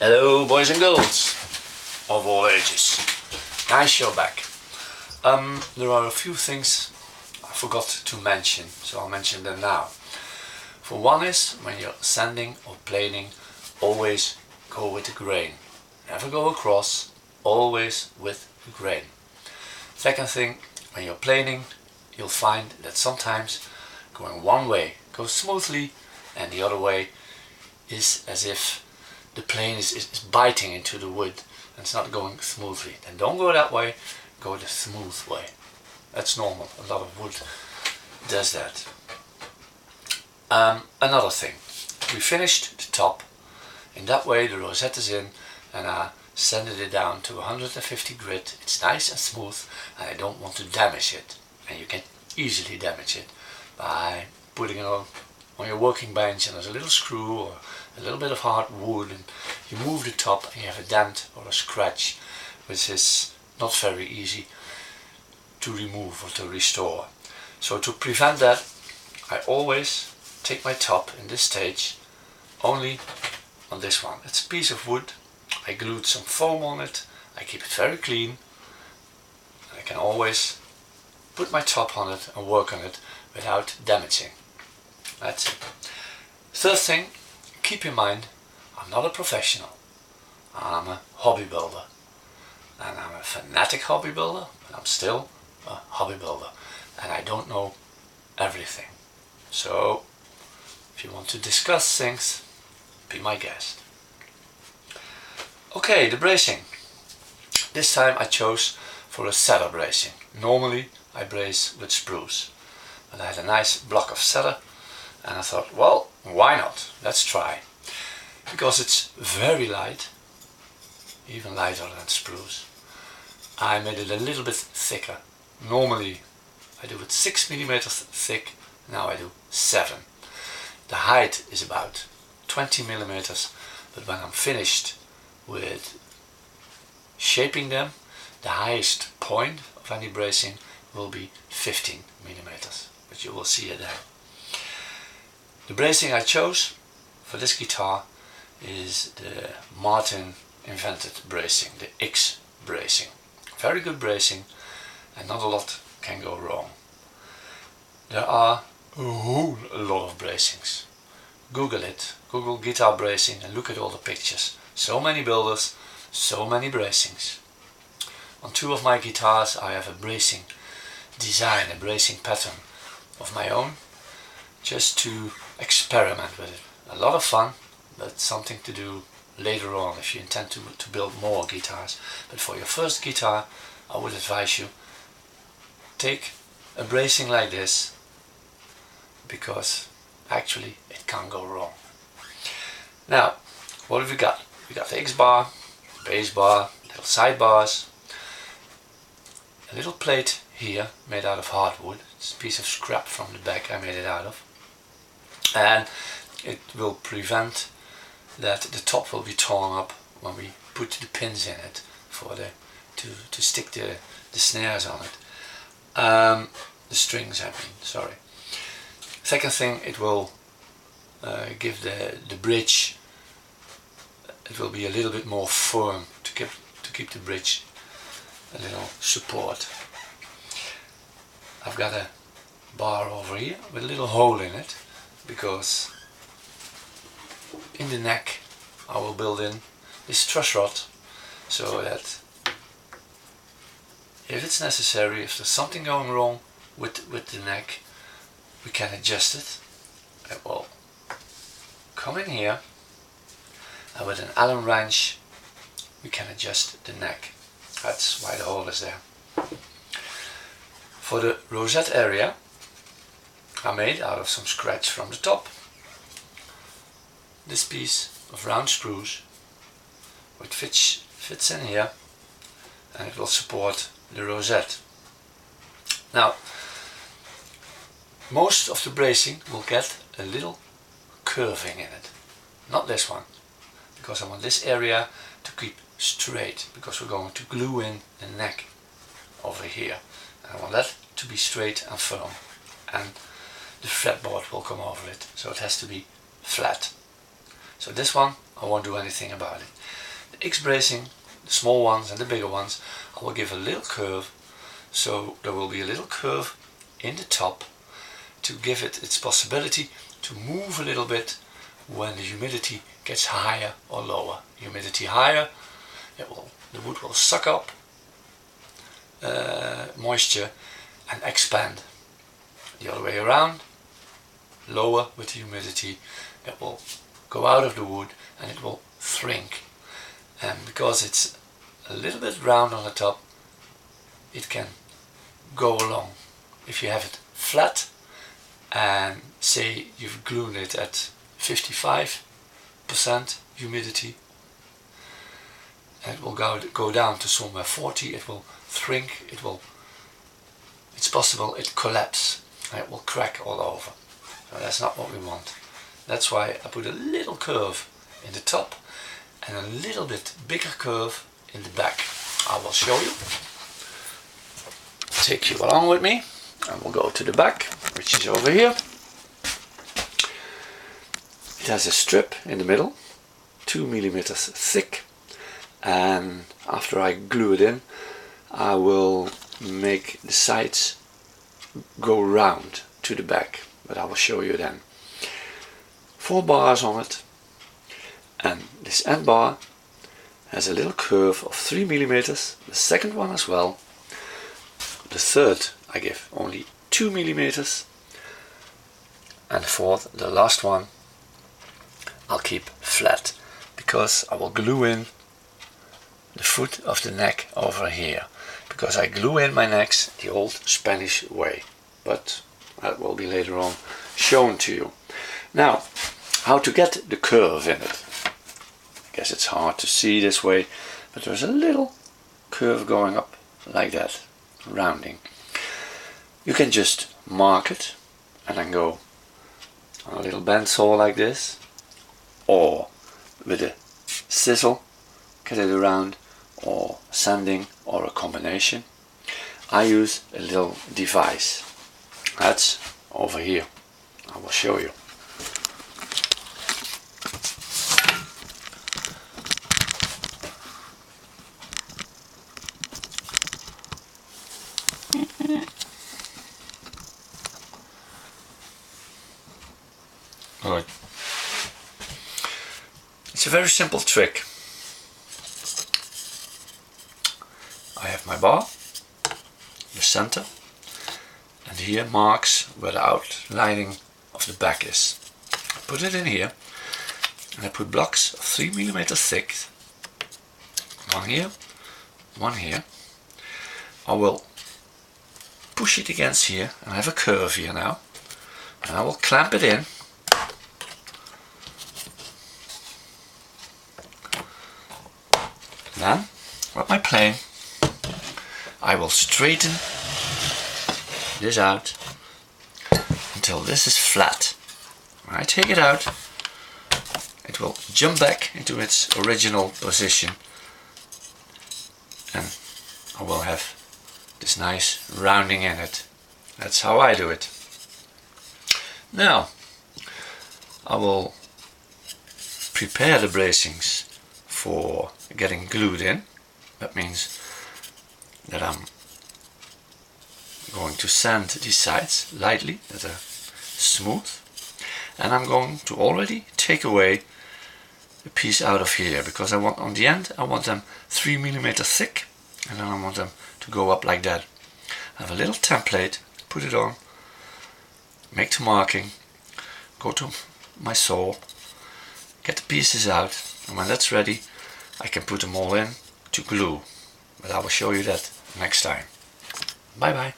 Hello boys and girls of all ages. Nice you're back. There are a few things I forgot to mention, so I'll mention them now. For one is, when you're sanding or planing, always go with the grain. Never go across, always with the grain. Second thing, when you're planing, you'll find that sometimes going one way goes smoothly and the other way is as if the plane is biting into the wood and it's not going smoothly. Then don't go that way, go the smooth way. That's normal, a lot of wood does that. Another thing, we finished the top, in that way the rosette is in and I sanded it down to 150 grit. It's nice and smooth and I don't want to damage it, and you can easily damage it by putting it on your working bench and there's a little screw or a little bit of hard wood and you move the top and you have a dent or a scratch, which is not very easy to remove or to restore. So to prevent that, I always take my top in this stage only on this one. It's a piece of wood, I glued some foam on it, I keep it very clean and I can always put my top on it and work on it without damaging. That's it. Third thing, keep in mind, I'm not a professional. I'm a hobby builder. And I'm a fanatic hobby builder, but I'm still a hobby builder. And I don't know everything. So, if you want to discuss things, be my guest. Okay, the bracing. This time I chose for a cedar bracing. Normally I brace with spruce. But I had a nice block of cedar and I thought, well, why not? Let's try. Because it's very light, even lighter than spruce. I made it a little bit thicker. Normally I do it 6 millimeters thick, now I do 7. The height is about 20 millimeters, but when I'm finished with shaping them, the highest point of any bracing will be 15 millimeters, but you will see it there. The bracing I chose for this guitar is the Martin invented bracing, the X bracing. Very good bracing and not a lot can go wrong. There are a whole lot of bracings. Google it, Google guitar bracing and look at all the pictures. So many builders, so many bracings. On 2 of my guitars I have a bracing design, a bracing pattern of my own, just to experiment with it. A lot of fun, but something to do later on if you intend to build more guitars. But for your first guitar, I would advise you take a bracing like this, because actually it can't go wrong. Now, what have we got? We got the X bar, bass bar, little side bars, a little plate here made out of hardwood. It's a piece of scrap from the back I made it out of, and it will prevent that the top will be torn up when we put the pins in it for to stick the snares on it, the strings I mean, sorry. Second thing, it will give the bridge, it will be a little bit more firm to keep the bridge a little support. I've got a bar over here with a little hole in it, because in the neck I will build in this truss rod, so that if it's necessary, if there's something going wrong with the neck, we can adjust it. It will come in here and with an Allen wrench we can adjust the neck. That's why the hole is there. For the rosette area, I made out of some scratch from the top this piece of round spruce, which fits in here, and it will support the rosette. Now, most of the bracing will get a little curving in it. Not this one, because I want this area to keep straight, because we're going to glue in the neck over here. And I want that to be straight and firm, and the fretboard will come over it, so it has to be flat. So this one I won't do anything about it. The X bracing, the small ones and the bigger ones, I will give a little curve, so there will be a little curve in the top to give it its possibility to move a little bit when the humidity gets higher or lower. Humidity higher, the wood will suck up moisture and expand. The other way around, lower with the humidity, it will go out of the wood and it will shrink. And because it's a little bit round on the top, it can go along. If you have it flat and say you've glued it at 55% humidity, and it will go down to somewhere 40, it will shrink, it's possible it collapse and it will crack all over. So that's not what we want. That's why I put a little curve in the top and a little bit bigger curve in the back. I will show you. Take you along with me and we'll go to the back, which is over here. It has a strip in the middle, 2 millimeters thick, and after I glue it in, I will make the sides go round to the back, but I will show you then. 4 bars on it, and this end bar has a little curve of 3 millimeters, the second one as well. The third I give only 2 millimeters, and the fourth, the last one, I'll keep flat because I will glue in the foot of the neck over here, because I glue in my necks the old Spanish way, but that will be later on shown to you. Now, how to get the curve in it. I guess it's hard to see this way, but there's a little curve going up like that, rounding. You can just mark it and then go on a little bandsaw like this, or with a chisel get it around, or sanding, or a combination. I use a little device. That's over here. I will show you. Alright. It's a very simple trick. I have my bar, the center, and here marks where the outlining of the back is. I put it in here, and I put blocks of 3 millimeters thick. One here, one here. I will push it against here, and I have a curve here now, and I will clamp it in. Then, with my plane, I will straighten this out until this is flat. When I take it out, it will jump back into its original position, and I will have this nice rounding in it. That's how I do it. Now, I will prepare the bracings for getting glued in. That means that I'm going to sand these sides lightly, that they're smooth, and I'm going to already take away a piece out of here, because I want on the end, I want them 3 millimeters thick, and then I want them to go up like that. I have a little template, put it on, make the marking, go to my saw, get the pieces out, and when that's ready I can put them all in to glue, but I will show you that next time. Bye bye.